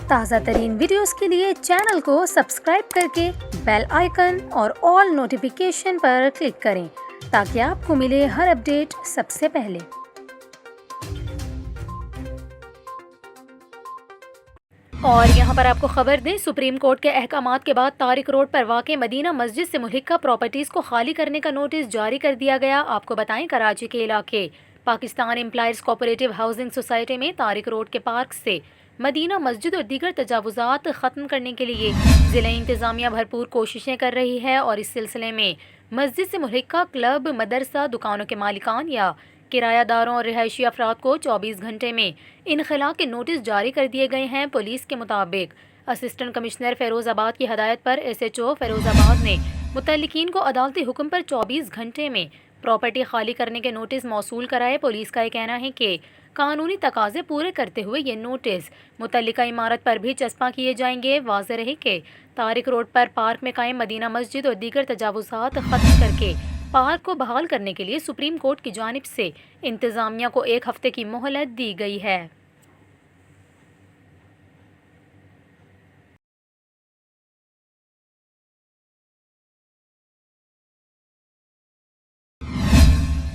تازہ ترین ویڈیوز کے لیے چینل کو سبسکرائب کر کے بیل آئیکن اور آل نوٹیفیکیشن پر کلک کریں تاکہ آپ کو ملے ہر اپڈیٹ سب سے پہلے۔ اور یہاں پر آپ کو خبر دیں، سپریم کورٹ کے احکامات کے بعد طارق روڈ پر واقع مدینہ مسجد سے ملحقہ پراپرٹیز کو خالی کرنے کا نوٹس جاری کر دیا گیا۔ آپ کو بتائیں، کراچی کے علاقے Pakistan employees cooperative housing society میں طارق روڈ کے پارک سے مدینہ مسجد اور دیگر تجاوزات ختم کرنے کے لیے ضلع انتظامیہ بھرپور کوششیں کر رہی ہے، اور اس سلسلے میں مسجد سے ملحقہ کلب، مدرسہ، دکانوں کے مالکان یا کرایہ داروں اور رہائشی افراد کو 24 گھنٹے میں انخلاء کے نوٹس جاری کر دیے گئے ہیں۔ پولیس کے مطابق اسسٹنٹ کمشنر فیروز آباد کی ہدایت پر ایس ایچ او فیروز آباد نے متعلقین کو عدالتی حکم پر 24 گھنٹے میں پراپرٹی خالی کرنے کے نوٹس موصول کرائے۔ پولیس کا یہ کہنا ہے کہ قانونی تقاضے پورے کرتے ہوئے یہ نوٹس متعلقہ عمارت پر بھی چسپاں کیے جائیں گے۔ واضح رہے کہ طارق روڈ پر پارک میں قائم مدینہ مسجد اور دیگر تجاوزات ختم کر کے پارک کو بحال کرنے کے لیے سپریم کورٹ کی جانب سے انتظامیہ کو 1 ہفتے کی مہلت دی گئی ہے۔